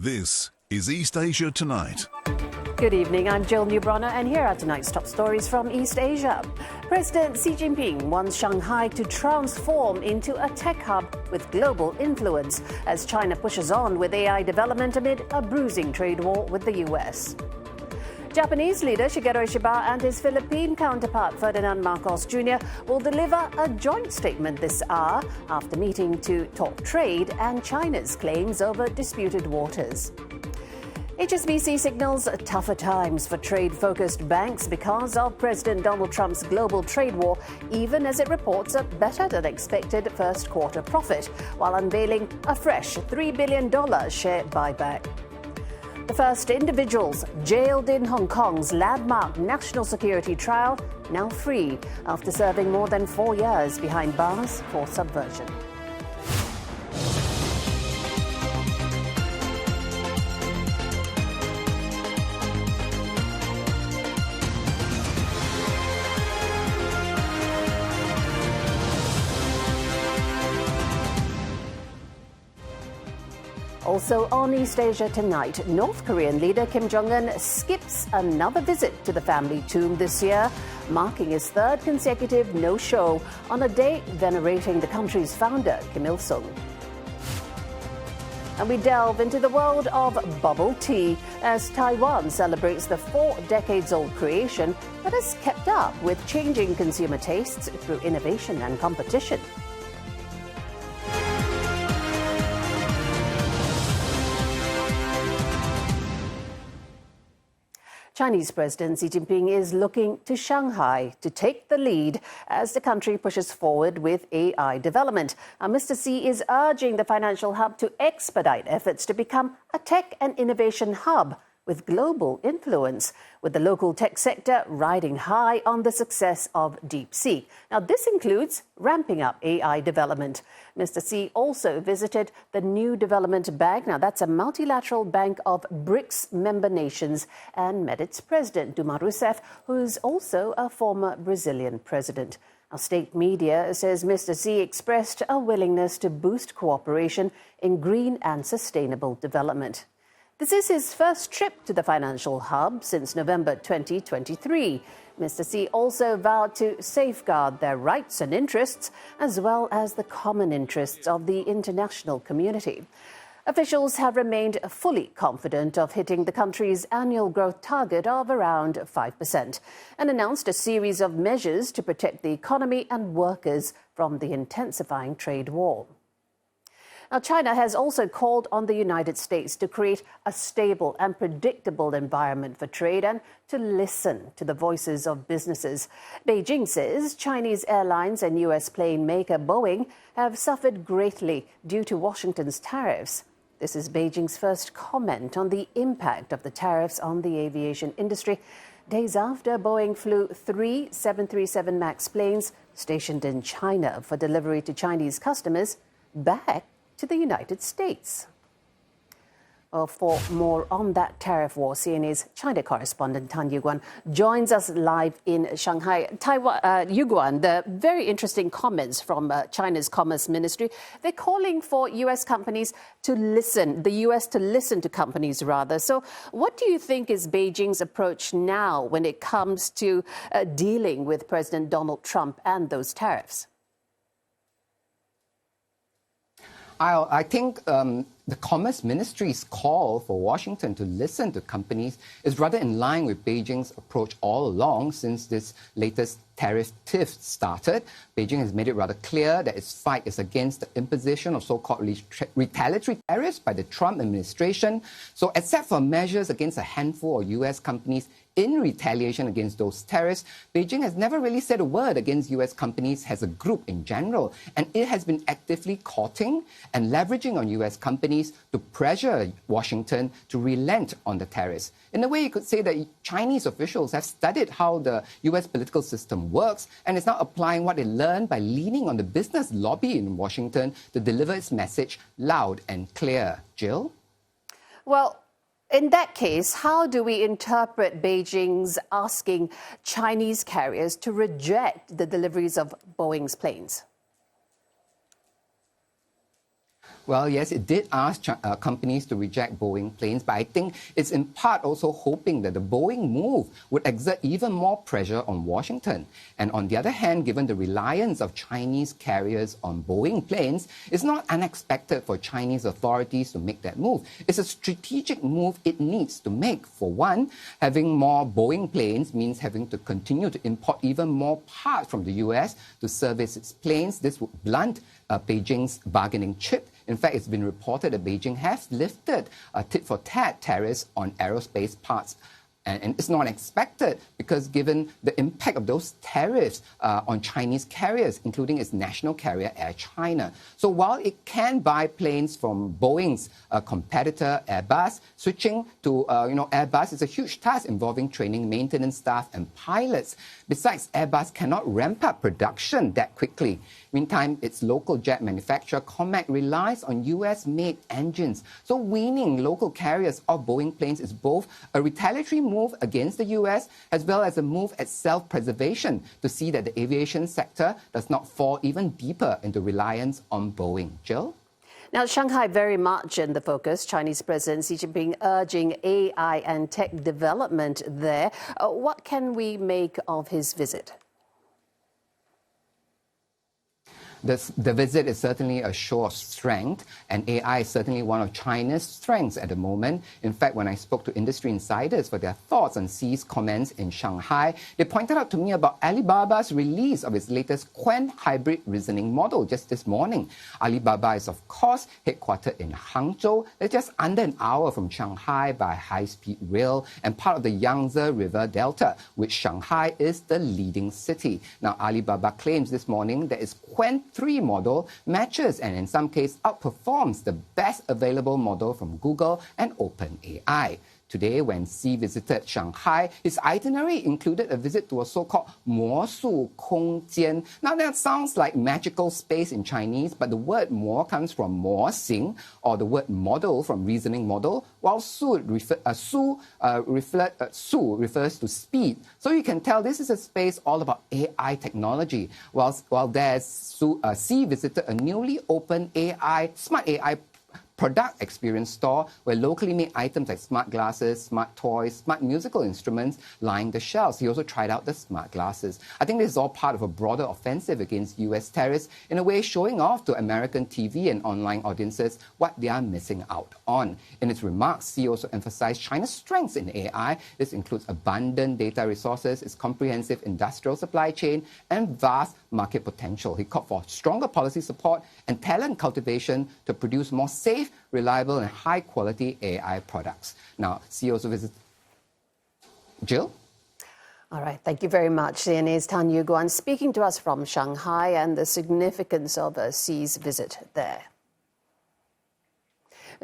This is East Asia Tonight. Good evening, I'm Jill Newbronner and here are tonight's top stories from East Asia. President Xi Jinping wants Shanghai to transform into a tech hub with global influence as China pushes on with AI development amid a bruising trade war with the US. Japanese leader Shigeru Ishiba and his Philippine counterpart Ferdinand Marcos Jr. will deliver a joint statement this hour after meeting to talk trade and China's claims over disputed waters. HSBC signals tougher times for trade-focused banks because of President Donald Trump's global trade war, even as it reports a better-than-expected first-quarter profit, while unveiling a fresh $3 billion share buyback. The first individuals jailed in Hong Kong's landmark national security trial now free after serving more than 4 years behind bars for subversion. Also on East Asia Tonight, North Korean leader Kim Jong Un skips another visit to the family tomb this year, marking his third consecutive no-show on a day venerating the country's founder, Kim Il-sung. And we delve into the world of bubble tea as Taiwan celebrates the 4-decades-old creation that has kept up with changing consumer tastes through innovation and competition. Chinese President Xi Jinping is looking to Shanghai to take the lead as the country pushes forward with AI development. Mr. Xi is urging the financial hub to expedite efforts to become a tech and innovation hub with global influence, with the local tech sector riding high on the success of DeepSeek. Now, this includes ramping up AI development. Mr. Xi also visited the New Development Bank. Now, that's a multilateral bank of BRICS member nations, and met its president, Dilma Rousseff, who's also a former Brazilian president. Our state media says Mr. Xi expressed a willingness to boost cooperation in green and sustainable development. This is his first trip to the financial hub since November 2023. Mr. Xi also vowed to safeguard their rights and interests, as well as the common interests of the international community. Officials have remained fully confident of hitting the country's annual growth target of around 5% and announced a series of measures to protect the economy and workers from the intensifying trade war. Now, China has also called on the United States to create a stable and predictable environment for trade and to listen to the voices of businesses. Beijing says Chinese airlines and U.S. plane maker Boeing have suffered greatly due to Washington's tariffs. This is Beijing's first comment on the impact of the tariffs on the aviation industry, days after Boeing flew 3 737 MAX planes stationed in China for delivery to Chinese customers back to the United States. Well, for more on that tariff war, CNA's China correspondent Tan Yuguan joins us live in Shanghai. Yuguan, the very interesting comments from China's Commerce Ministry. They're calling for U.S. companies to listen, the U.S. to listen to companies, rather. So what do you think is Beijing's approach now when it comes to dealing with President Donald Trump and those tariffs? I think the Commerce Ministry's call for Washington to listen to companies is rather in line with Beijing's approach all along since this latest tariff tiff started. Beijing has made it rather clear that its fight is against the imposition of so-called retaliatory tariffs by the Trump administration. So except for measures against a handful of U.S. companies in retaliation against those tariffs, Beijing has never really said a word against U.S. companies as a group in general. And it has been actively courting and leveraging on U.S. companies to pressure Washington to relent on the tariffs. In a way, you could say that Chinese officials have studied how the U.S. political system works and is now applying what they learned by leaning on the business lobby in Washington to deliver its message loud and clear. Jill? Well, in that case, how do we interpret Beijing's asking Chinese carriers to reject the deliveries of Boeing's planes? Well, yes, it did ask companies to reject Boeing planes, but I think it's in part also hoping that the Boeing move would exert even more pressure on Washington. And on the other hand, given the reliance of Chinese carriers on Boeing planes, it's not unexpected for Chinese authorities to make that move. It's a strategic move it needs to make. For one, having more Boeing planes means having to continue to import even more parts from the US to service its planes. This would blunt Beijing's bargaining chip. In fact, it's been reported that Beijing has lifted tit-for-tat tariffs on aerospace parts. And it's not expected because given the impact of those tariffs on Chinese carriers, including its national carrier, Air China. So while it can buy planes from Boeing's competitor, Airbus, switching to Airbus is a huge task involving training maintenance staff and pilots. Besides, Airbus cannot ramp up production that quickly. Meantime, its local jet manufacturer, Comac, relies on US-made engines. So weaning local carriers off Boeing planes is both a retaliatory move against the US as well as a move at self-preservation to see that the aviation sector does not fall even deeper into reliance on Boeing. Jill? Now, Shanghai very much in the focus. Chinese President Xi Jinping urging AI and tech development there. What can we make of his visit? The visit is certainly a show of strength, and AI is certainly one of China's strengths at the moment. In fact, when I spoke to industry insiders for their thoughts on Xi's comments in Shanghai, they pointed out to me about Alibaba's release of its latest Qwen hybrid reasoning model just this morning. Alibaba is, of course, headquartered in Hangzhou. They're just under an hour from Shanghai by high-speed rail and part of the Yangtze River Delta, which Shanghai is the leading city. Now, Alibaba claims this morning that its Qwen 3 model matches and in some cases outperforms the best available model from Google and OpenAI. Today, when Xi visited Shanghai, his itinerary included a visit to a so-called 魔术空间. Now, that sounds like magical space in Chinese, but the word 魔 comes from 模型, or the word model from reasoning model, while 术 refers to speed. So you can tell this is a space all about AI technology. While there's Xi visited a newly opened smart AI product experience store where locally made items like smart glasses, smart toys, smart musical instruments line the shelves. He also tried out the smart glasses. I think this is all part of a broader offensive against US tariffs, in a way showing off to American TV and online audiences what they are missing out on. In its remarks, Xi also emphasized China's strengths in AI. This includes abundant data resources, its comprehensive industrial supply chain, and vast market potential. He called for stronger policy support and talent cultivation to produce more safe, reliable, and high-quality AI products. Now, Xi also visited. Jill? All right, thank you very much. CNA's Tan Yu-guan speaking to us from Shanghai and the significance of Xi's visit there.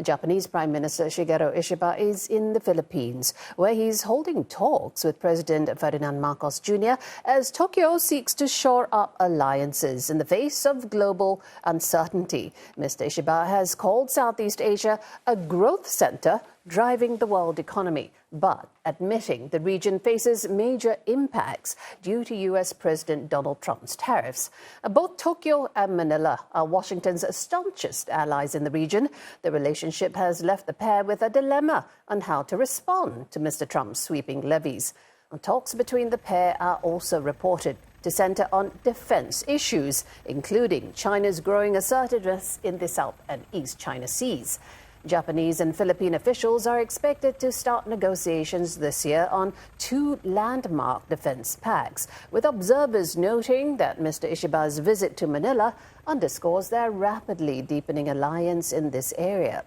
Japanese Prime Minister Ishiba is in the Philippines, where he's holding talks with President Ferdinand Marcos Jr. as Tokyo seeks to shore up alliances in the face of global uncertainty. Mr. Ishiba has called Southeast Asia a growth center driving the world economy, but admitting the region faces major impacts due to U.S. President Donald Trump's tariffs. Both Tokyo and Manila are Washington's staunchest allies in the region. The relationship has left the pair with a dilemma on how to respond to Mr. Trump's sweeping levies. Talks between the pair are also reported to center on defense issues, including China's growing assertiveness in the South and East China Seas. Japanese and Philippine officials are expected to start negotiations this year on two landmark defense pacts, with observers noting that Mr. Ishiba's visit to Manila underscores their rapidly deepening alliance in this area.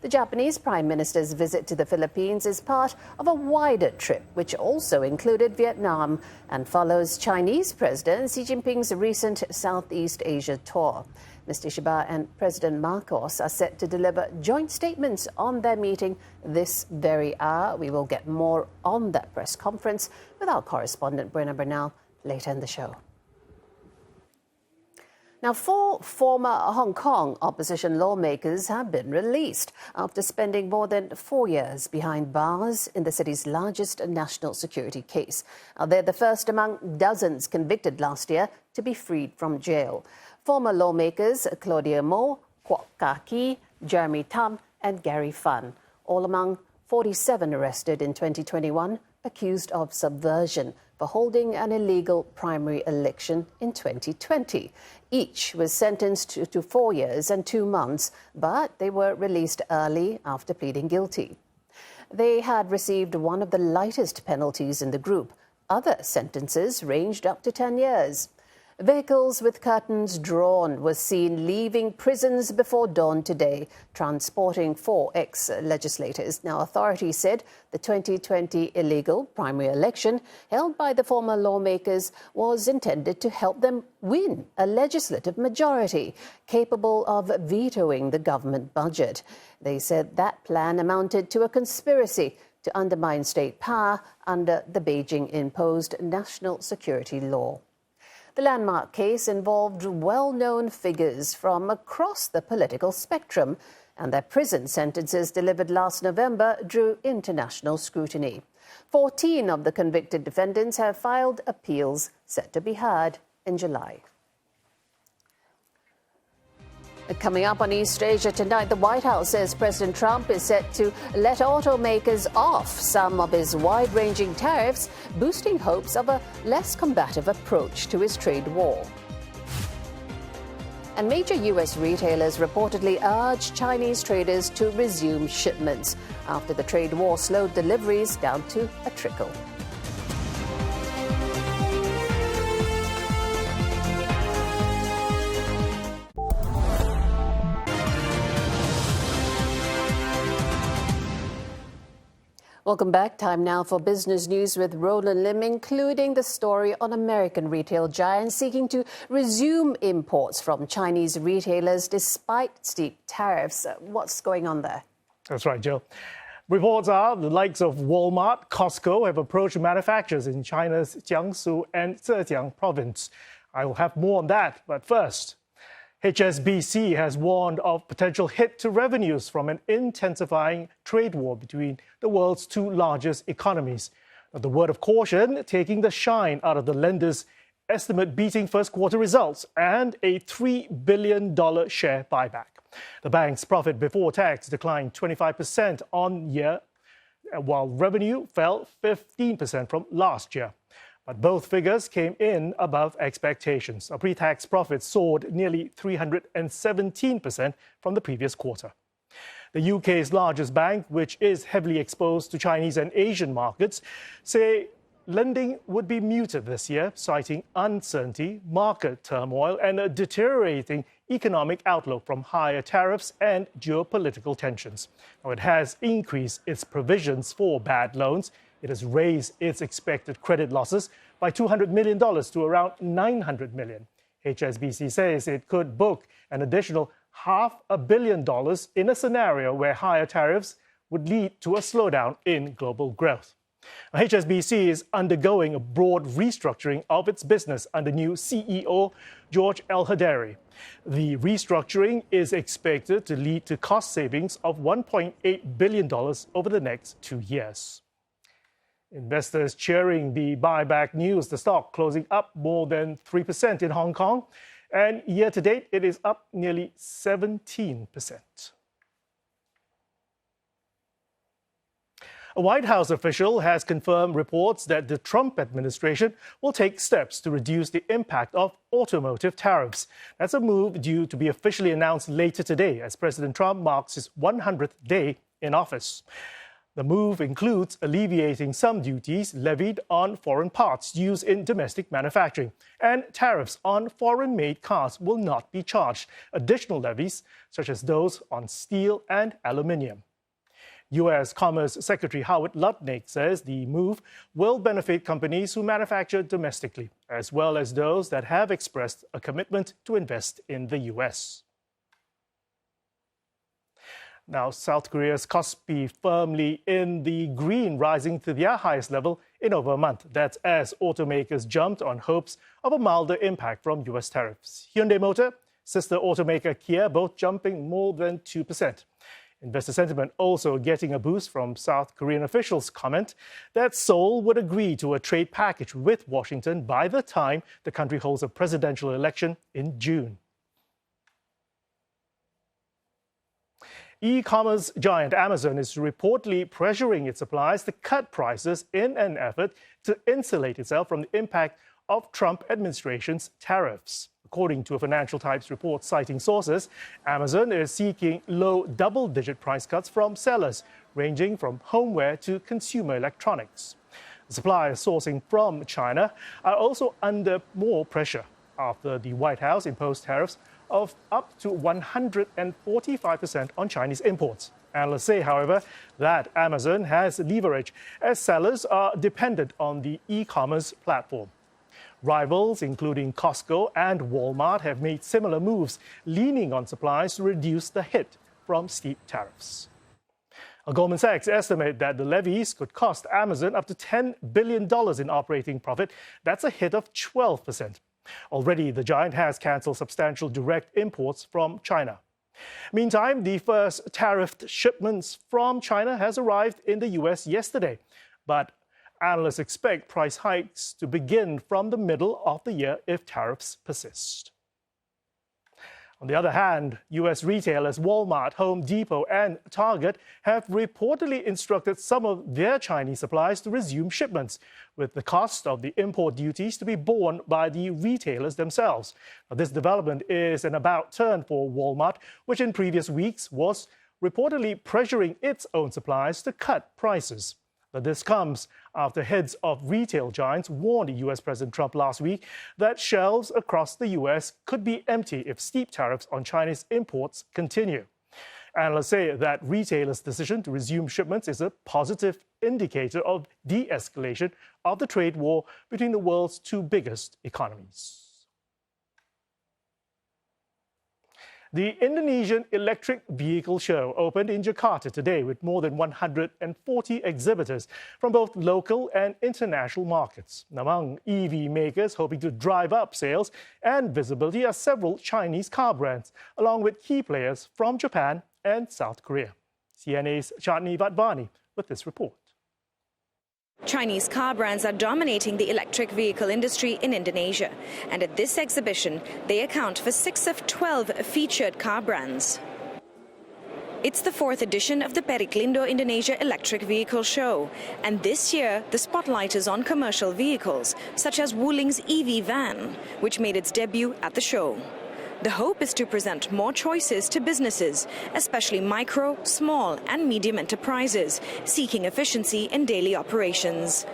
The Japanese Prime Minister's visit to the Philippines is part of a wider trip, which also included Vietnam and follows Chinese President Xi Jinping's recent Southeast Asia tour. Mr. Ishiba and President Marcos are set to deliver joint statements on their meeting this very hour. We will get more on that press conference with our correspondent Buena Bernal later in the show. Now, 4 former Hong Kong opposition lawmakers have been released after spending more than 4 years behind bars in the city's largest national security case. They're the first among dozens convicted last year to be freed from jail. Former lawmakers Claudia Mo, Kwok Ka-ki, Jeremy Tam and Gary Fan, all among 47 arrested in 2021, accused of subversion for holding an illegal primary election in 2020. Each was sentenced to 4 years and 2 months, but they were released early after pleading guilty. They had received one of the lightest penalties in the group. Other sentences ranged up to 10 years. Vehicles with curtains drawn were seen leaving prisons before dawn today, transporting 4 ex-legislators. Now, authorities said the 2020 illegal primary election held by the former lawmakers was intended to help them win a legislative majority capable of vetoing the government budget. They said that plan amounted to a conspiracy to undermine state power under the Beijing-imposed national security law. The landmark case involved well-known figures from across the political spectrum, and their prison sentences delivered last November drew international scrutiny. 14 of the convicted defendants have filed appeals set to be heard in July. Coming up on East Asia tonight, the White House says President Trump is set to let automakers off some of his wide-ranging tariffs, boosting hopes of a less combative approach to his trade war. And major U.S. retailers reportedly urged Chinese traders to resume shipments after the trade war slowed deliveries down to a trickle. Welcome back. Time now for business news with Roland Lim, including the story on American retail giants seeking to resume imports from Chinese retailers despite steep tariffs. What's going on there? That's right, Jill. Reports are the likes of Walmart, Costco have approached manufacturers in China's Jiangsu and Zhejiang province. I will have more on that, but first, HSBC has warned of potential hit to revenues from an intensifying trade war between the world's 2 largest economies. The word of caution taking the shine out of the lender's estimate-beating first-quarter results and a $3 billion share buyback. The bank's profit before tax declined 25% on year, while revenue fell 15% from last year. But both figures came in above expectations. A pre-tax profit soared nearly 317% from the previous quarter. The UK's largest bank, which is heavily exposed to Chinese and Asian markets, say lending would be muted this year, citing uncertainty, market turmoil, and a deteriorating economic outlook from higher tariffs and geopolitical tensions. Now, it has increased its provisions for bad loans. It has raised its expected credit losses by $200 million to around $900 million. HSBC says it could book an additional $500 million in a scenario where higher tariffs would lead to a slowdown in global growth. Now, HSBC is undergoing a broad restructuring of its business under new CEO George El-Hadary. The restructuring is expected to lead to cost savings of $1.8 billion over the next 2 years. Investors cheering the buyback news, the stock closing up more than 3% in Hong Kong, and year-to-date it is up nearly 17%. A White House official has confirmed reports that the Trump administration will take steps to reduce the impact of automotive tariffs. That's a move due to be officially announced later today as President Trump marks his 100th day in office. The move includes alleviating some duties levied on foreign parts used in domestic manufacturing, and tariffs on foreign-made cars will not be charged. Additional levies, such as those on steel and aluminium. U.S. Commerce Secretary Howard Lutnick says the move will benefit companies who manufacture domestically, as well as those that have expressed a commitment to invest in the U.S. Now, South Korea's Kospi firmly in the green, rising to their highest level in over a month. That's as automakers jumped on hopes of a milder impact from U.S. tariffs. Hyundai Motor, sister automaker Kia, both jumping more than 2%. Investor sentiment also getting a boost from South Korean officials' comment that Seoul would agree to a trade package with Washington by the time the country holds a presidential election in June. E-commerce giant Amazon is reportedly pressuring its suppliers to cut prices in an effort to insulate itself from the impact of Trump administration's tariffs. According to a Financial Times report citing sources, Amazon is seeking low double-digit price cuts from sellers, ranging from homeware to consumer electronics. Suppliers sourcing from China are also under more pressure after the White House imposed tariffs of up to 145% on Chinese imports. Analysts say, however, that Amazon has leverage as sellers are dependent on the e-commerce platform. Rivals, including Costco and Walmart, have made similar moves, leaning on suppliers to reduce the hit from steep tariffs. Goldman Sachs estimate that the levies could cost Amazon up to $10 billion in operating profit. That's a hit of 12%. Already, the giant has cancelled substantial direct imports from China. Meantime, the first tariffed shipments from China has arrived in the U.S. yesterday, but analysts expect price hikes to begin from the middle of the year if tariffs persist. On the other hand, U.S. retailers Walmart, Home Depot and Target have reportedly instructed some of their Chinese suppliers to resume shipments, with the cost of the import duties to be borne by the retailers themselves. Now, this development is an about-turn for Walmart, which in previous weeks was reportedly pressuring its own suppliers to cut prices. But this comes after heads of retail giants warned U.S. President Trump last week that shelves across the U.S. could be empty if steep tariffs on Chinese imports continue. Analysts say that retailers' decision to resume shipments is a positive indicator of de-escalation of the trade war between the world's two biggest economies. The Indonesian Electric Vehicle Show opened in Jakarta today with more than 140 exhibitors from both local and international markets. Among EV makers hoping to drive up sales and visibility are several Chinese car brands, along with key players from Japan and South Korea. CNA's Chandni Vatbani with this report. Chinese car brands are dominating the electric vehicle industry in Indonesia. And at this exhibition, they account for 6 of 12 featured car brands. It's the 4th edition of the Periklindo Indonesia Electric Vehicle Show. And this year, the spotlight is on commercial vehicles, such as Wuling's EV van, which made its debut at the show. The hope is to present more choices to businesses, especially micro, small and medium enterprises, seeking efficiency in daily operations.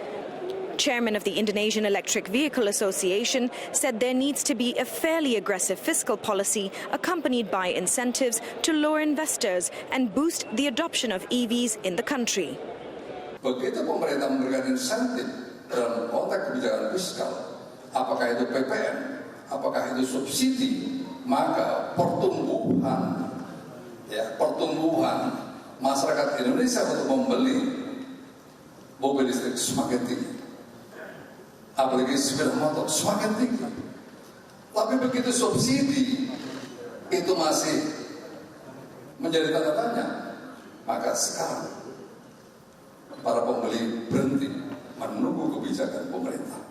Chairman of the Indonesian Electric Vehicle Association said there needs to be a fairly aggressive fiscal policy accompanied by incentives to lure investors and boost the adoption of EVs in the country. Begitu pemerintah memberikan insentif dalam konteks kebijakan fiskal, apakah itu PPN, apakah itu subsidi, maka pertumbuhan masyarakat Indonesia untuk membeli mobil listrik semakin tinggi, apalagi sepeda motor semakin tinggi. Tapi begitu subsidi itu masih menjadi tanda tanya, maka sekarang para pembeli berhenti menunggu kebijakan pemerintah.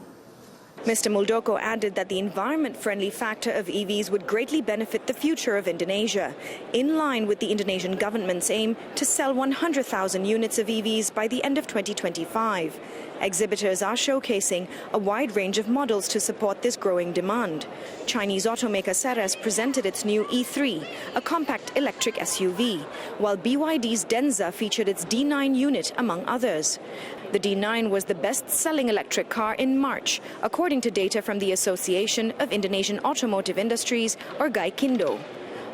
Mr. Muldoko added that the environment-friendly factor of EVs would greatly benefit the future of Indonesia, in line with the Indonesian government's aim to sell 100,000 units of EVs by the end of 2025. Exhibitors are showcasing a wide range of models to support this growing demand. Chinese automaker Ceres presented its new E3, a compact electric SUV, while BYD's Denza featured its D9 unit, among others. The D9 was the best-selling electric car in March, according to data from the Association of Indonesian Automotive Industries, or GAIKINDO.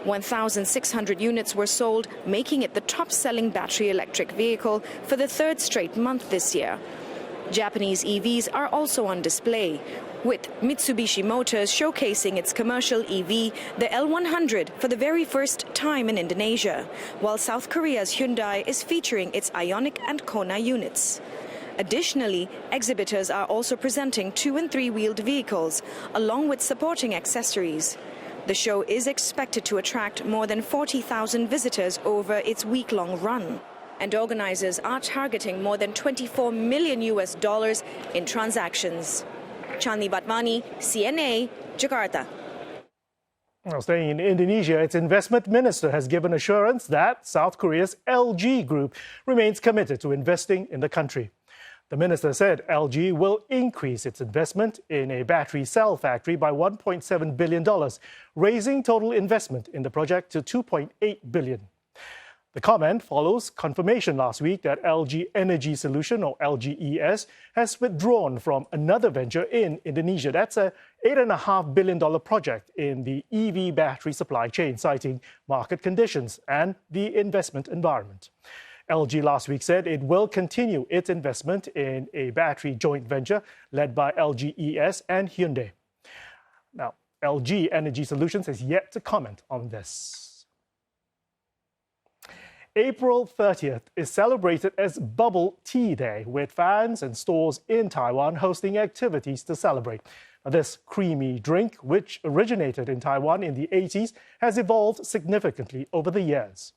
1,600 units were sold, making it the top-selling battery electric vehicle for the 3rd straight month this year. Japanese EVs are also on display, with Mitsubishi Motors showcasing its commercial EV, the L100, for the very first time in Indonesia, while South Korea's Hyundai is featuring its Ioniq and Kona units. Additionally, exhibitors are also presenting 2- and 3-wheeled vehicles, along with supporting accessories. The show is expected to attract more than 40,000 visitors over its week-long run. And organizers are targeting more than $24 million in transactions. Chandni Vatmani, CNA, Jakarta. Now, staying in Indonesia, its investment minister has given assurance that South Korea's LG Group remains committed to investing in the country. The minister said LG will increase its investment in a battery cell factory by $1.7 billion, raising total investment in the project to $2.8 billion. The comment follows confirmation last week that LG Energy Solution, or LGES, has withdrawn from another venture in Indonesia. That's a $8.5 billion project in the EV battery supply chain, citing market conditions and the investment environment. LG last week said it will continue its investment in a battery joint venture led by LGES and Hyundai. Now, LG Energy Solutions has yet to comment on this. April 30th is celebrated as Bubble Tea Day, with fans and stores in Taiwan hosting activities to celebrate. Now, this creamy drink, which originated in Taiwan in the 80s, has evolved significantly over the years.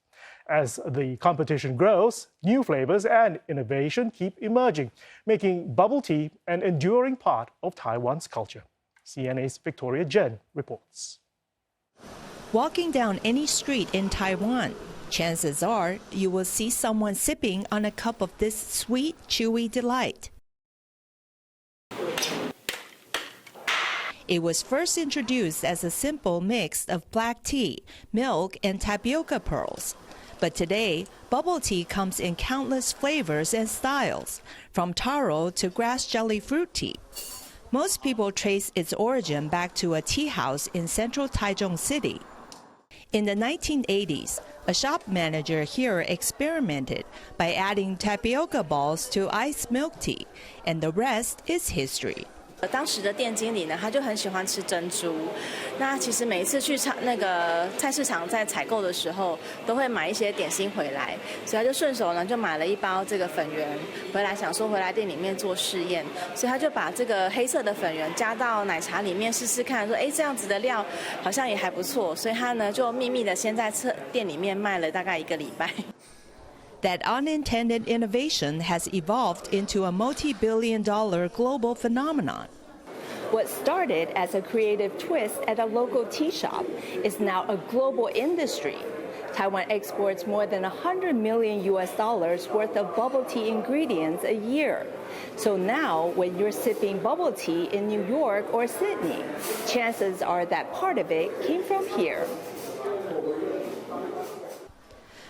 As the competition grows, new flavors and innovation keep emerging, making bubble tea an enduring part of Taiwan's culture. CNA's Victoria Jen reports. Walking down any street in Taiwan, chances are you will see someone sipping on a cup of this sweet, chewy delight. It was first introduced as a simple mix of black tea, milk, and tapioca pearls. But today, bubble tea comes in countless flavors and styles, from taro to grass jelly fruit tea. Most people trace its origin back to a tea house in central Taichung City. In the 1980s, a shop manager here experimented by adding tapioca balls to iced milk tea, and the rest is history. 当时的店经理呢，他就很喜欢吃珍珠。那其实每一次去菜市场在采购的时候，都会买一些点心回来，所以他就顺手呢就买了一包这个粉圆回来，想说回来店里面做试验，所以他就把这个黑色的粉圆加到奶茶里面试试看，说这样子的料好像也还不错，所以他呢就秘密的先在店里面卖了大概1个礼拜。That unintended innovation has evolved into a multi-billion-dollar global phenomenon. What started as a creative twist at a local tea shop is now a global industry. Taiwan exports more than $100 million worth of bubble tea ingredients a year. So now, when you're sipping bubble tea in New York or Sydney, chances are that part of it came from here.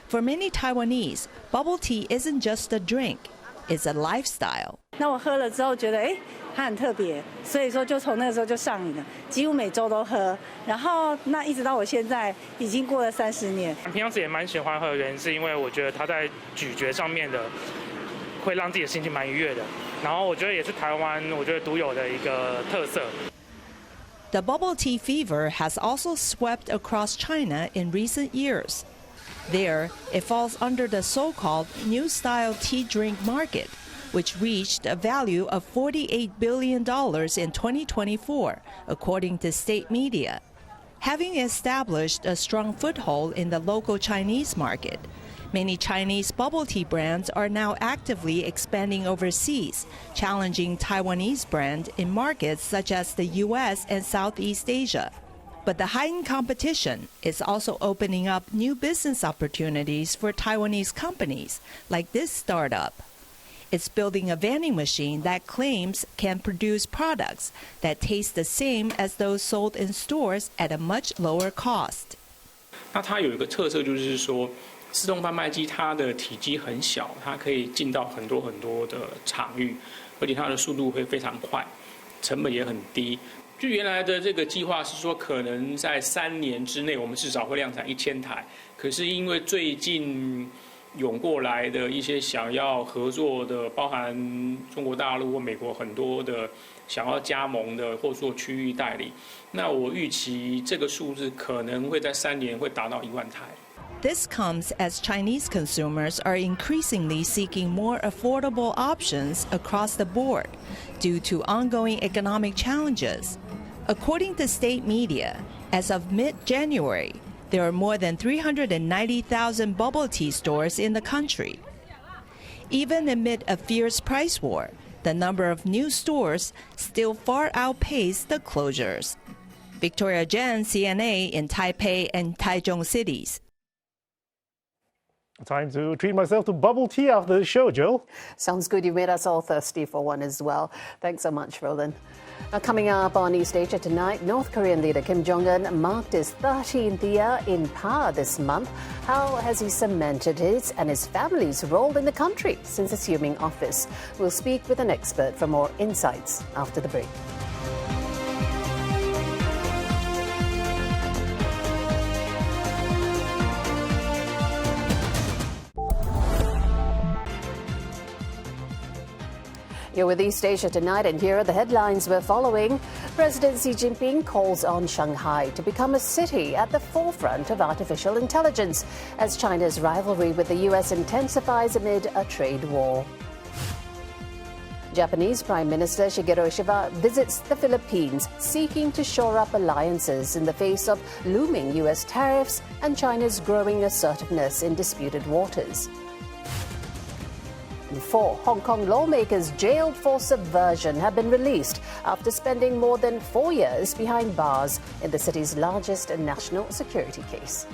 For many Taiwanese, bubble tea isn't just a drink, it's a lifestyle. 那我喝了之后觉得它很特别，所以说就从那个时候就上瘾了，几乎每周都喝。然后那一直到我现在已经过了30年。平常时也蛮喜欢喝的原因是因为我觉得它在咀嚼上面的会让自己的心情蛮愉悦的。然后我觉得也是台湾我觉得独有的一个特色。The bubble tea fever has also swept across China in recent years. There, it falls under the so-called new style tea drink market, which reached a value of $48 billion in 2024, according to state media. Having established a strong foothold in the local Chinese market, many Chinese bubble tea brands are now actively expanding overseas, challenging Taiwanese brands in markets such as the U.S. and Southeast Asia. But the heightened competition is also opening up new business opportunities for Taiwanese companies, like this startup. It's building a vending machine that claims can produce products that taste the same as those sold in stores at a much lower cost. 那它有一个特色就是说，自动贩卖机它的体积很小，它可以进到很多很多的场域，而且它的速度会非常快，成本也很低。就原来的这个计划是说，可能在3年之内，我们至少会量产1000台。可是因为最近涌过来的一些想要合作的，包含中国大陆或美国很多的想要加盟的，或者说区域代理，那我预期这个数字可能会在3年会达到1万台。This comes as Chinese consumers are increasingly seeking more affordable options across the board due to ongoing economic challenges. According to state media, as of mid-January, there are more than 390,000 bubble tea stores in the country. Even amid a fierce price war, the number of new stores still far outpace the closures. Victoria Jen, CNA in Taipei and Taichung cities. Time to treat myself to bubble tea after the show, Joe. Sounds good. You made us all thirsty for one as well. Thanks so much, Roland. Now, coming up on East Asia tonight, North Korean leader Kim Jong Un marked his 13th year in power this month. How has he cemented his and his family's role in the country since assuming office? We'll speak with an expert for more insights after the break. You're with East Asia tonight, and here are the headlines we're following. President Xi Jinping calls on Shanghai to become a city at the forefront of artificial intelligence as China's rivalry with the U.S. intensifies amid a trade war. Japanese Prime Minister Shigeru Ishiba visits the Philippines, seeking to shore up alliances in the face of looming U.S. tariffs and China's growing assertiveness in disputed waters. 4 Hong Kong lawmakers jailed for subversion have been released after spending more than 4 years behind bars in the city's largest national security case.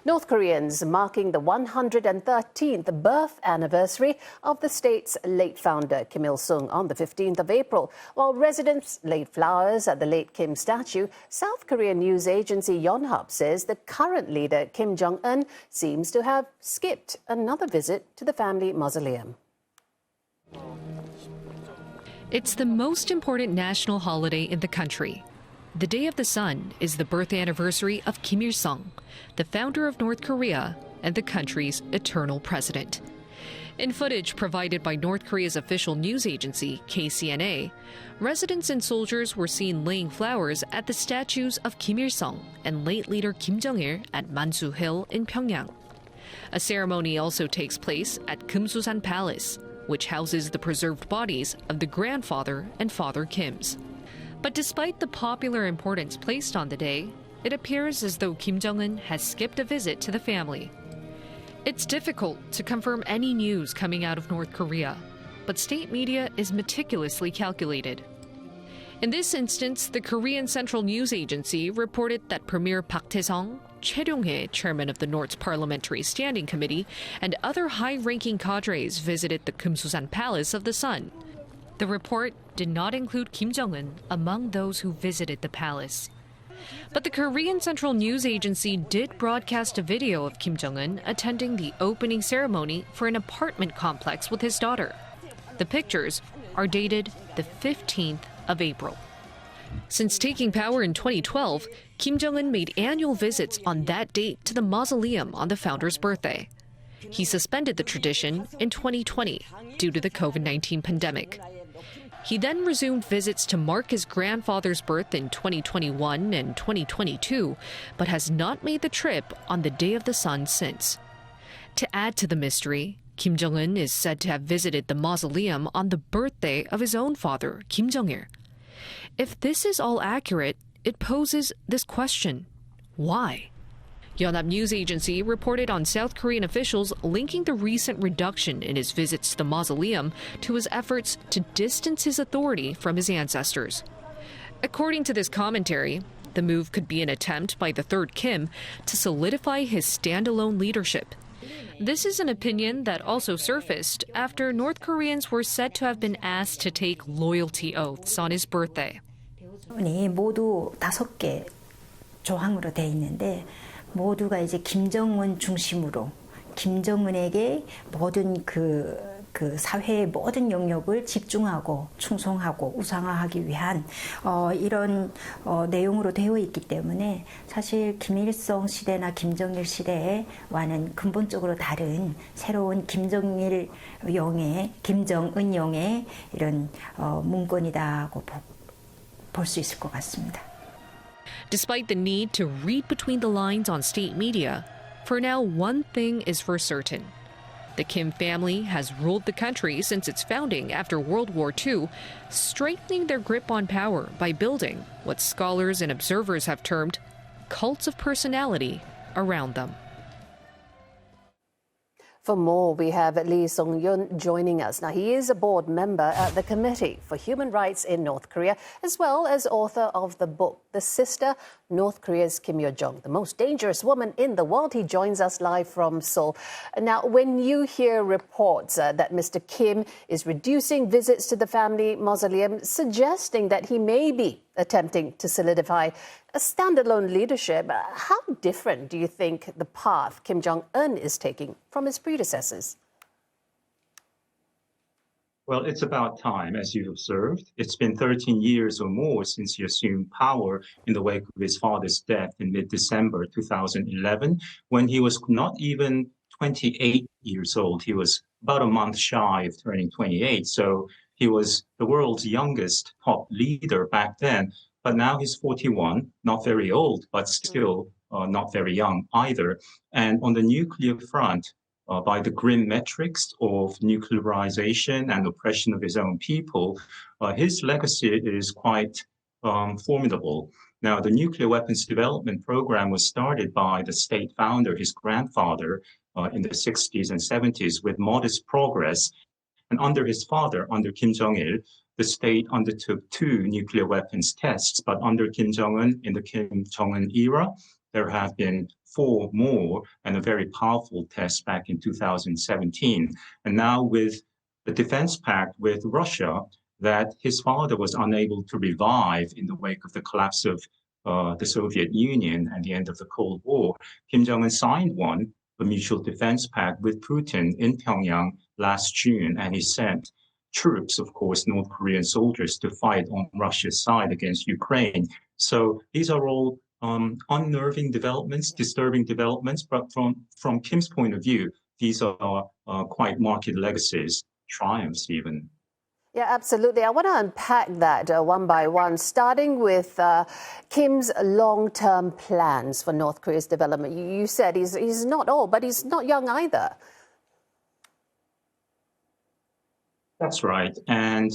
North Koreans marking the 113th birth anniversary of the state's late founder Kim Il-sung on the 15th of April. While residents laid flowers at the late Kim statue, South Korean news agency Yonhap says the current leader Kim Jong Un seems to have skipped another visit to the family mausoleum. It's the most important national holiday in the country. The Day of the Sun is the birth anniversary of Kim Il-sung, the founder of North Korea and the country's eternal president. In footage provided by North Korea's official news agency, KCNA, residents and soldiers were seen laying flowers at the statues of Kim Il-sung and late leader Kim Jong-il at Mansu Hill in Pyongyang. A ceremony also takes place at Kumsusan Palace, which houses the preserved bodies of the grandfather and father Kims. But despite the popular importance placed on the day, it appears as though Kim Jong-un has skipped a visit to the family. It's difficult to confirm any news coming out of North Korea, but state media is meticulously calculated. In this instance, the Korean Central News Agency reported that Premier Park Tae-sung, Choi Ryong-hae, chairman of the North's Parliamentary Standing Committee, and other high-ranking cadres visited the Kumsusan Palace of the Sun. The report did not include Kim Jong-un among those who visited the palace. But the Korean Central News Agency did broadcast a video of Kim Jong-un attending the opening ceremony for an apartment complex with his daughter. The pictures are dated the 15th of April. Since taking power in 2012, Kim Jong-un made annual visits on that date to the mausoleum on the founder's birthday. He suspended the tradition in 2020 due to the COVID-19 pandemic. He then resumed visits to mark his grandfather's birth in 2021 and 2022, but has not made the trip on the Day of the Sun since. To add to the mystery, Kim Jong-un is said to have visited the mausoleum on the birthday of his own father, Kim Jong-il. If this is all accurate, it poses this question: why? Yonhap News Agency reported on South Korean officials linking the recent reduction in his visits to the mausoleum to his efforts to distance his authority from his ancestors. According to this commentary, the move could be an attempt by the third Kim to solidify his standalone leadership. This is an opinion that also surfaced after North Koreans were said to have been asked to take loyalty oaths on his birthday. 모두 5개 조항으로 돼 있는데 모두가 이제 김정은 중심으로 김정은에게 모든 그 사회의 모든 영역을 집중하고 충성하고 우상화하기 위한 이런 내용으로 되어 있기 때문에 사실 김일성 시대나 김정일 시대와는 근본적으로 다른 새로운 김정은 영의 이런 문건이다고 볼 수 있을 것 같습니다. Despite the need to read between the lines on state media, for now one thing is for certain. The Kim family has ruled the country since its founding after World War II, strengthening their grip on power by building what scholars and observers have termed cults of personality around them. For more, we have Lee Sung-yun joining us. Now, he is a board member at the Committee for Human Rights in North Korea, as well as author of the book, The Sister, North Korea's Kim Jong Un, the most dangerous woman in the world. He joins us live from Seoul. Now, when you hear reports that Mr. Kim is reducing visits to the family mausoleum, suggesting that he may be attempting to solidify a standalone leadership, how different do you think the path Kim Jong Un is taking from his predecessors? Well, it's about time, as you observed. It's been 13 years or more since he assumed power in the wake of his father's death in mid-December 2011, when he was not even 28 years old. He was about a month shy of turning 28. So he was the world's youngest top leader back then. But now he's 41, not very old, but still not very young either. And on the nuclear front, by the grim metrics of nuclearization and oppression of his own people, his legacy is quite formidable. Now, the nuclear weapons development program was started by the state founder, his grandfather, in the 60s and 70s with modest progress. And under his father, under Kim Jong-il, the state undertook 2 nuclear weapons tests. But under Kim Jong-un, in the Kim Jong-un era, there have been 4 more and a very powerful test back in 2017. And now with the defense pact with Russia that his father was unable to revive in the wake of the collapse of the Soviet Union and the end of the Cold War, Kim Jong-un signed one, a mutual defense pact with Putin in Pyongyang last June, and he sent troops, of course, North Korean soldiers, to fight on Russia's side against Ukraine. So these are all unnerving developments, disturbing developments, but from Kim's point of view, these are quite marked legacies, triumphs even. Yeah, absolutely. I want to unpack that one by one, starting with Kim's long-term plans for North Korea's development. You said he's not old, but he's not young either. That's right. And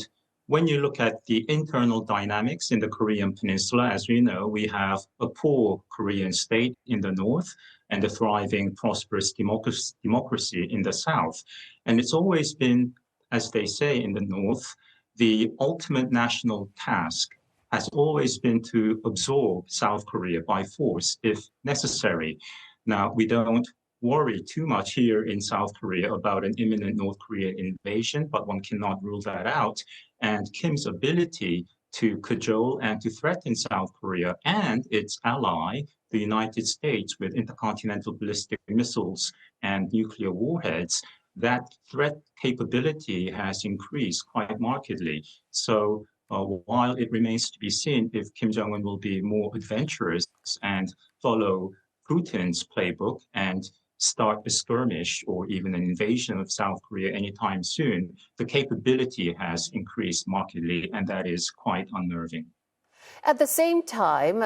when you look at the internal dynamics in the Korean peninsula, as we know, we have a poor Korean state in the north and a thriving, prosperous democracy in the south. And it's always been, as they say in the north, the ultimate national task has always been to absorb South Korea by force if necessary. Now, we don't worry too much here in South Korea about an imminent North Korean invasion, but one cannot rule that out. And Kim's ability to cajole and to threaten South Korea and its ally, the United States, with intercontinental ballistic missiles and nuclear warheads, that threat capability has increased quite markedly. So while it remains to be seen if Kim Jong-un will be more adventurous and follow Putin's playbook and start a skirmish or even an invasion of South Korea anytime soon, the capability has increased markedly, and that is quite unnerving. At the same time,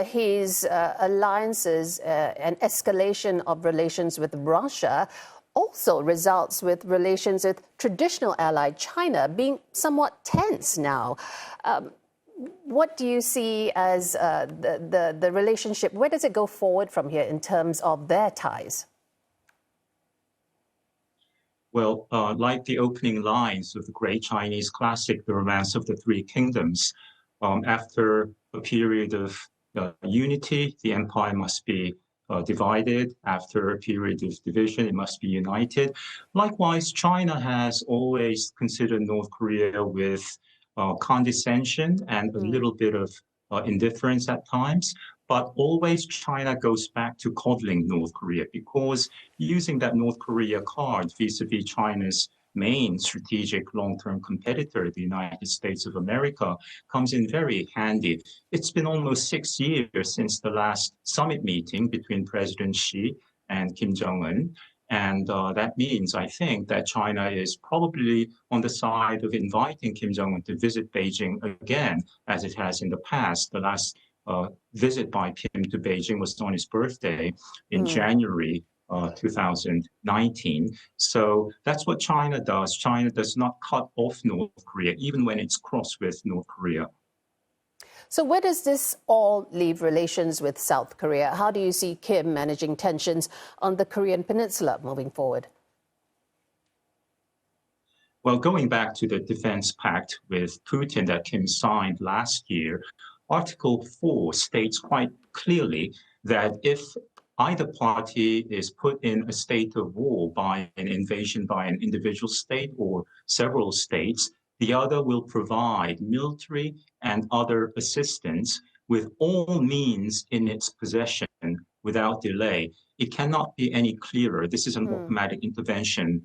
his alliances and escalation of relations with Russia also results with relations with traditional ally China being somewhat tense now. What do you see as the relationship? Where does it go forward from here in terms of their ties? Well, like the opening lines of the great Chinese classic, The Romance of the Three Kingdoms, after a period of unity, the empire must be divided. After a period of division, it must be united. Likewise, China has always considered North Korea with condescension and a little bit of indifference at times. But always China goes back to coddling North Korea, because using that North Korea card vis-a-vis China's main strategic long-term competitor, the United States of America, comes in very handy. It's been almost 6 years since the last summit meeting between President Xi and Kim Jong-un. And that means, I think, that China is probably on the side of inviting Kim Jong-un to visit Beijing again, as it has in the past. The last visit by Kim to Beijing was on his birthday in January 2019. So that's what China does. China does not cut off North Korea, even when it's cross with North Korea. So where does this all leave relations with South Korea? How do you see Kim managing tensions on the Korean peninsula moving forward? Well, going back to the defense pact with Putin that Kim signed last year, Article 4 states quite clearly that if either party is put in a state of war by an invasion by an individual state or several states, the other will provide military and other assistance with all means in its possession without delay. It cannot be any clearer. This is an automatic intervention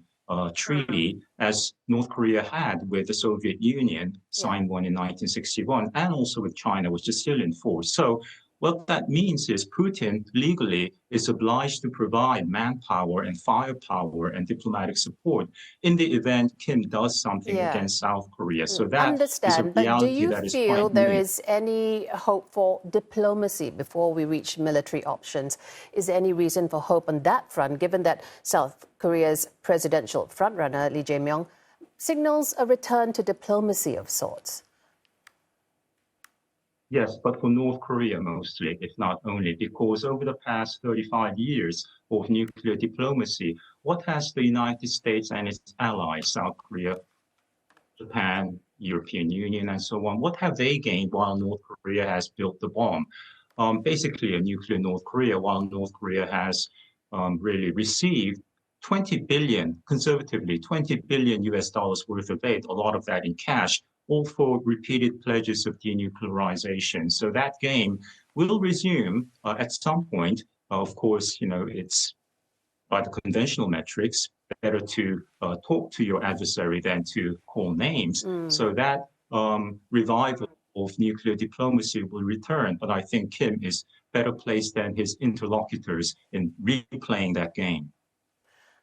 treaty, as North Korea had with the Soviet Union, signed one in 1961, and also with China, which is still in force. So what that means is Putin legally is obliged to provide manpower and firepower and diplomatic support in the event Kim does something against South Korea. So that is a reality that is quite feel there near. is any hope for diplomacy before we reach military options? Is there any reason for hope on that front, given that South Korea's presidential frontrunner, Lee Jae-myung, signals a return to diplomacy of sorts? Yes, but for North Korea mostly, if not only, because over the past 35 years of nuclear diplomacy, what has the United States and its allies, South Korea, Japan, European Union, and so on, what have they gained while North Korea has built the bomb? Basically a nuclear North Korea, while North Korea has really received 20 billion, conservatively, 20 billion US dollars worth of aid, a lot of that in cash, all for repeated pledges of denuclearization. So that game will resume at some point. Of course, you know, it's by the conventional metrics, better to talk to your adversary than to call names. So that revival of nuclear diplomacy will return. But I think Kim is better placed than his interlocutors in replaying that game.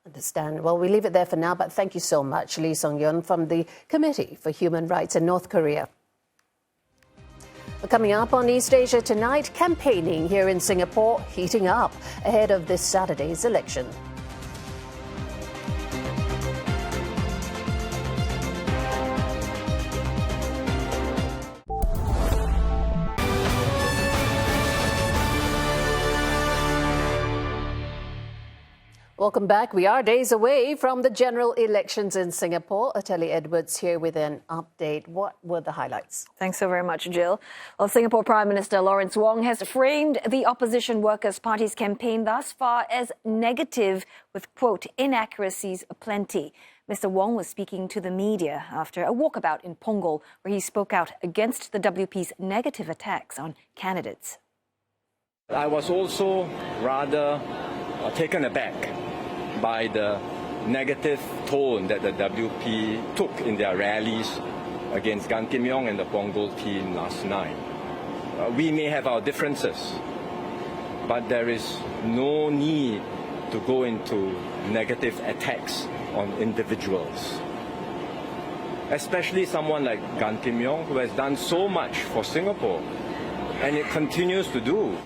Understand. Well, we leave it there for now, but thank you so much, Lee Sung-yeon from the Committee for Human Rights in North Korea. Coming up on East Asia tonight, campaigning here in Singapore heating up ahead of this Saturday's election. Welcome back. We are days away from the general elections in Singapore. Ateli Edwards here with an update. What were the highlights? Thanks so very much, Jill. Well, Singapore Prime Minister Lawrence Wong has framed the opposition Workers' Party's campaign thus far as negative, with, quote, inaccuracies aplenty. Mr. Wong was speaking to the media after a walkabout in Punggol, where he spoke out against the WP's negative attacks on candidates. I was also rather taken aback by the negative tone that the WP took in their rallies against Gan Kim Yong and the Punggol team last night. We may have our differences, but there is no need to go into negative attacks on individuals. Especially someone like Gan Kim Yong, who has done so much for Singapore, and it continues to do.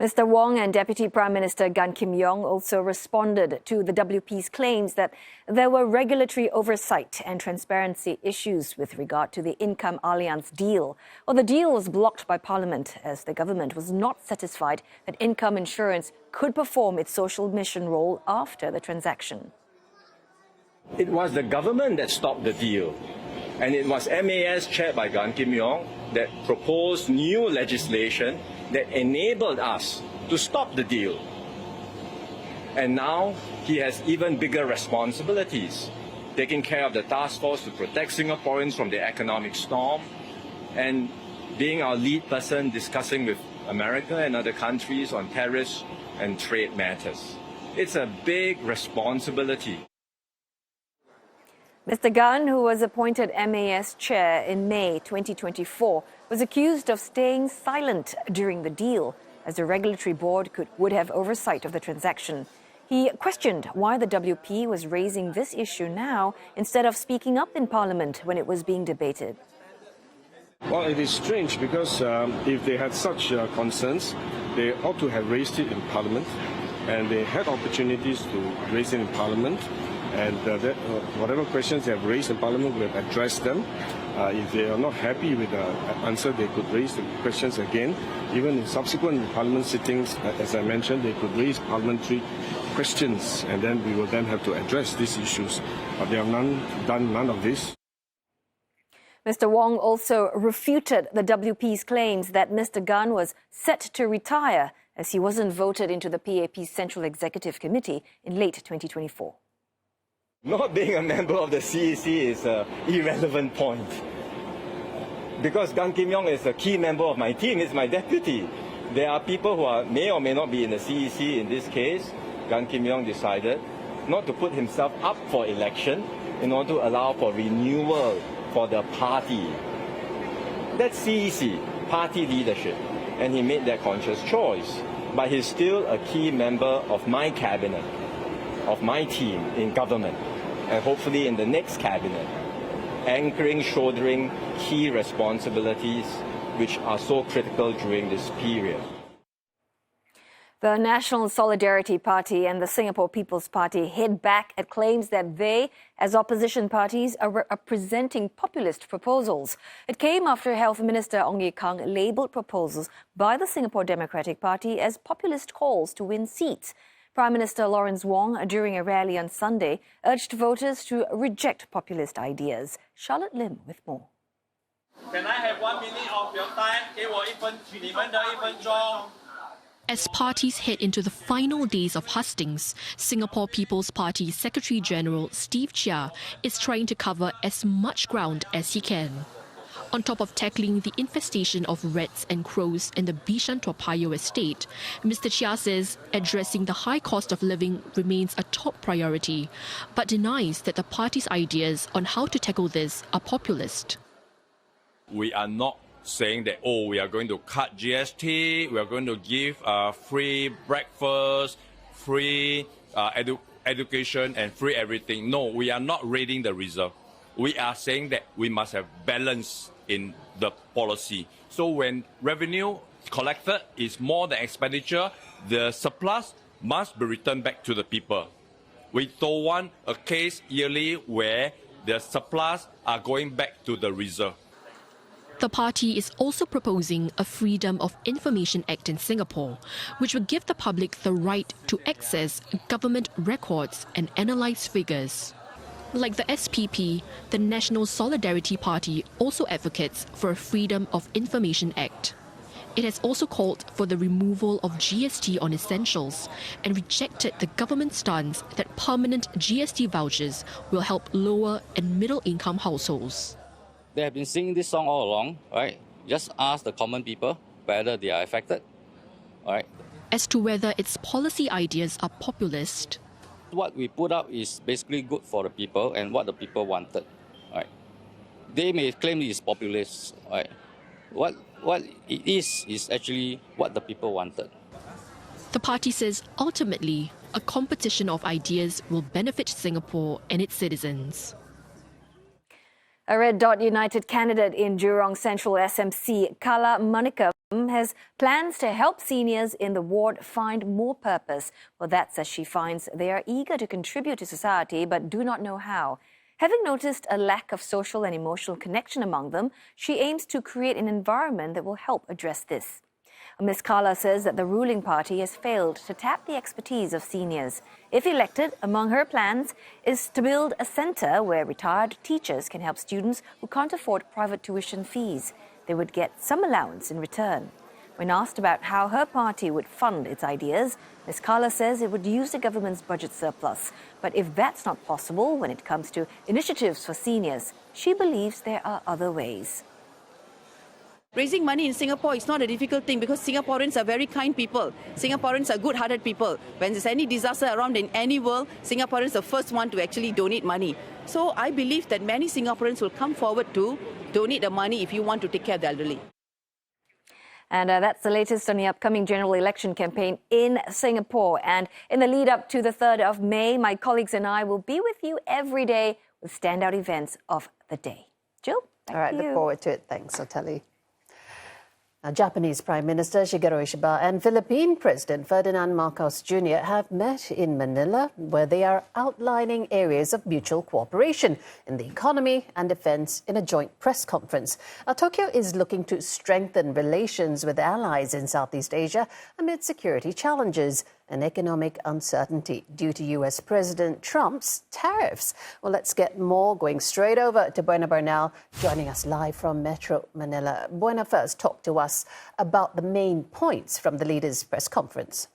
Mr. Wong and Deputy Prime Minister Gan Kim Yong also responded to the WP's claims that there were regulatory oversight and transparency issues with regard to the Income Alliance deal. Well, the deal was blocked by Parliament as the government was not satisfied that income insurance could perform its social mission role after the transaction. It was the government that stopped the deal, and it was MAS chaired by Gan Kim Yong that proposed new legislation that enabled us to stop the deal. And now he has even bigger responsibilities, taking care of the task force to protect Singaporeans from the economic storm, and being our lead person discussing with America and other countries on tariffs and trade matters. It's a big responsibility. Mr. Gan, who was appointed MAS chair in May 2024, was accused of staying silent during the deal, as the regulatory board would have oversight of the transaction. He questioned why the WP was raising this issue now instead of speaking up in Parliament when it was being debated. Well, it is strange because if they had such concerns, they ought to have raised it in Parliament, and they had opportunities to raise it in Parliament. And whatever questions they have raised in Parliament, we have addressed them. If they are not happy with the answer, they could raise the questions again. Even in subsequent Parliament sittings, as I mentioned, they could raise parliamentary questions, and then we will then have to address these issues. But they have done none of this. Mr. Wong also refuted the WP's claims that Mr. Gun was set to retire as he wasn't voted into the PAP's Central Executive Committee in late 2024. Not being a member of the CEC is an irrelevant point. Because Gan Kim Yong is a key member of my team, he's my deputy. There are people who may or may not be in the CEC in this case. Gan Kim Yong decided not to put himself up for election in order to allow for renewal for the party. That's CEC, party leadership. And he made that conscious choice. But he's still a key member of my cabinet, of my team in government, and hopefully in the next cabinet, anchoring, shouldering key responsibilities which are so critical during this period. The National Solidarity Party and the Singapore People's Party hit back at claims that they, as opposition parties, are presenting populist proposals. It came after Health Minister Ong Ye Kung labelled proposals by the Singapore Democratic Party as populist calls to win seats. Prime Minister Lawrence Wong, during a rally on Sunday, urged voters to reject populist ideas. Charlotte Lim with more. Can I have 1 minute of your time? 给我1分，你们的1分钟。 As parties head into the final days of hustings, Singapore People's Party Secretary General Steve Chia is trying to cover as much ground as he can. On top of tackling the infestation of rats and crows in the Bishan Toa Payoh estate, Mr. Chia says addressing the high cost of living remains a top priority, but denies that the party's ideas on how to tackle this are populist. We are not saying that, we are going to cut GST, we are going to give free breakfast, free education and free everything. No, we are not raiding the reserve. We are saying that we must have balance in the policy. So when revenue collected is more than expenditure, the surplus must be returned back to the people. We don't want a case yearly where the surplus are going back to the reserve. The party is also proposing a Freedom of Information Act in Singapore, which would give the public the right to access government records and analyse figures. Like the SPP, the National Solidarity Party also advocates for a Freedom of Information Act. It has also called for the removal of GST on essentials and rejected the government's stance that permanent GST vouchers will help lower and middle-income households. They have been singing this song all along, right? Just ask the common people whether they are affected, right? As to whether its policy ideas are populist. What we put up is basically good for the people and what the people wanted, right? They may claim it is populist, right? What it is actually what the people wanted. The party says ultimately a competition of ideas will benefit Singapore and its citizens. A Red Dot United candidate in Jurong Central SMC, Kala Manikam, has plans to help seniors in the ward find more purpose. Well, that's as she finds they are eager to contribute to society but do not know how. Having noticed a lack of social and emotional connection among them, she aims to create an environment that will help address this. Ms. Kala says that the ruling party has failed to tap the expertise of seniors. If elected, among her plans is to build a centre where retired teachers can help students who can't afford private tuition fees. They would get some allowance in return. When asked about how her party would fund its ideas, Ms. Kala says it would use the government's budget surplus. But if that's not possible when it comes to initiatives for seniors, she believes there are other ways. Raising money in Singapore is not a difficult thing because Singaporeans are very kind people. Singaporeans are good-hearted people. When there's any disaster around in any world, Singaporeans are the first one to actually donate money. So I believe that many Singaporeans will come forward to donate the money if you want to take care of the elderly. And that's the latest on the upcoming general election campaign in Singapore. And in the lead up to the 3rd of May, my colleagues and I will be with you every day with standout events of the day. Jill, back All right, to you. look forward to it. Thanks, Oteli. Now, Japanese Prime Minister Shigeru Ishiba and Philippine President Ferdinand Marcos Jr. have met in Manila, where they are outlining areas of mutual cooperation in the economy and defense in a joint press conference. Now, Tokyo is looking to strengthen relations with allies in Southeast Asia amid security challenges. and economic uncertainty due to U.S. President Trump's tariffs. Well, let's get more going straight over to Buena Bernal, joining us live from Metro Manila. Buena, first talk to us about the main points from the leaders' press conference.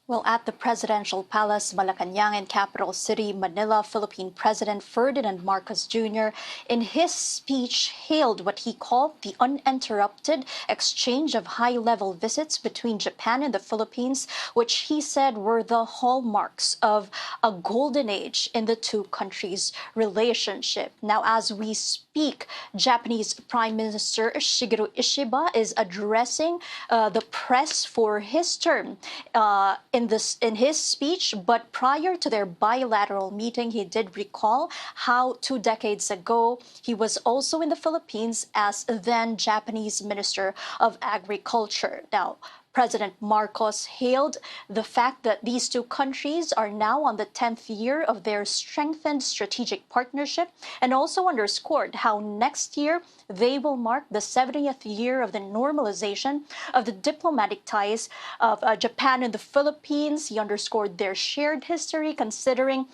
Well, at the Presidential Palace, Malacanang, and capital city Manila, Philippine President Ferdinand Marcos Jr. in his speech hailed what he called the uninterrupted exchange of high-level visits between Japan and the Philippines, which he said were the hallmarks of a golden age in the two countries' relationship. Now, as we speak, Japanese Prime Minister Ishiba is addressing the press for his term in his speech, but prior to their bilateral meeting, he did recall how 2 decades ago he was also in the Philippines as then Japanese Minister of Agriculture. Now, President Marcos hailed the fact that these two countries are now on the 10th year of their strengthened strategic partnership, and also underscored how next year they will mark the 70th year of the normalization of the diplomatic ties of Japan and the Philippines. He underscored their shared history, considering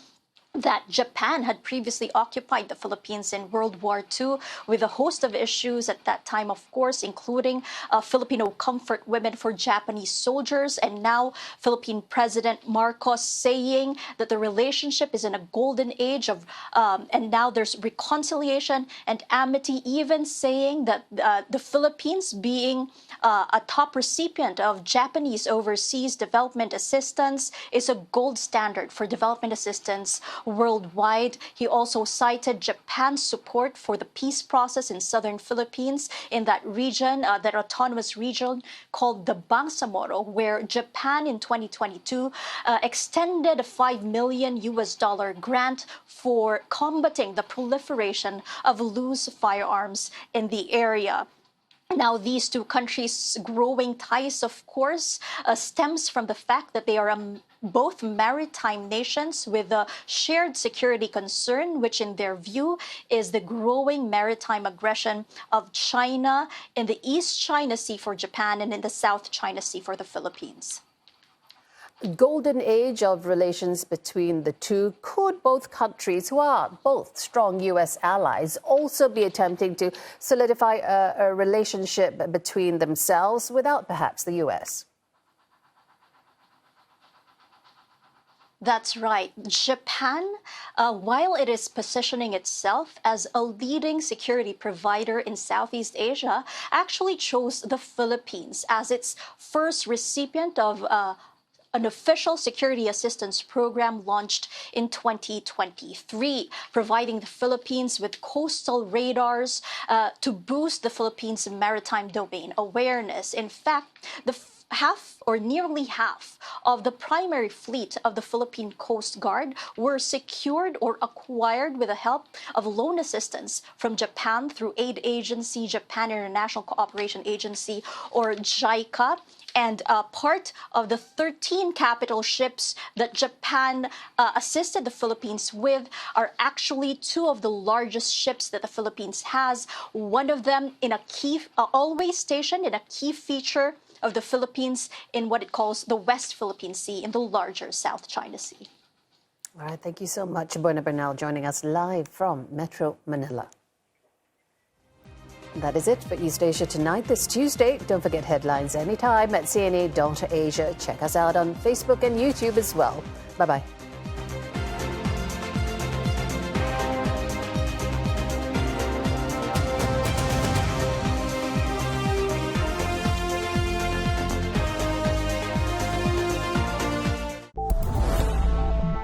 that Japan had previously occupied the Philippines in World War II with a host of issues at that time, of course, including Filipino comfort women for Japanese soldiers. And now Philippine President Marcos saying that the relationship is in a golden age of, and now there's reconciliation and amity, even saying that the Philippines being a top recipient of Japanese overseas development assistance is a gold standard for development assistance worldwide. He also cited Japan's support for the peace process in southern Philippines, in that region, that autonomous region called the Bangsamoro, where Japan in 2022 extended a $5 million grant for combating the proliferation of loose firearms in the area. Now, these two countries' growing ties, of course, stems from the fact that they are both maritime nations with a shared security concern, which in their view is the growing maritime aggression of China in the East China Sea for Japan and in the South China Sea for the Philippines. Golden age of relations between the two. Could both countries, who are both strong U.S. allies, also be attempting to solidify a relationship between themselves without perhaps the U.S.? That's right. Japan, while it is positioning itself as a leading security provider in Southeast Asia, actually chose the Philippines as its first recipient of an official security assistance program launched in 2023, providing the Philippines with coastal radars to boost the Philippines' maritime domain awareness. In fact, nearly half of the primary fleet of the Philippine Coast Guard were secured or acquired with the help of loan assistance from Japan through aid agency, Japan International Cooperation Agency, or JICA. And part of the 13 capital ships that Japan assisted the Philippines with are actually 2 of the largest ships that the Philippines has. One of them in a key, always stationed in a key feature of the Philippines in what it calls the West Philippine Sea in the larger South China Sea. All right, thank you so much, Buena Bernal, joining us live from Metro Manila. That is it for East Asia Tonight this Tuesday. Don't forget headlines anytime at cna.asia. Check us out on Facebook and YouTube as well. Bye-bye.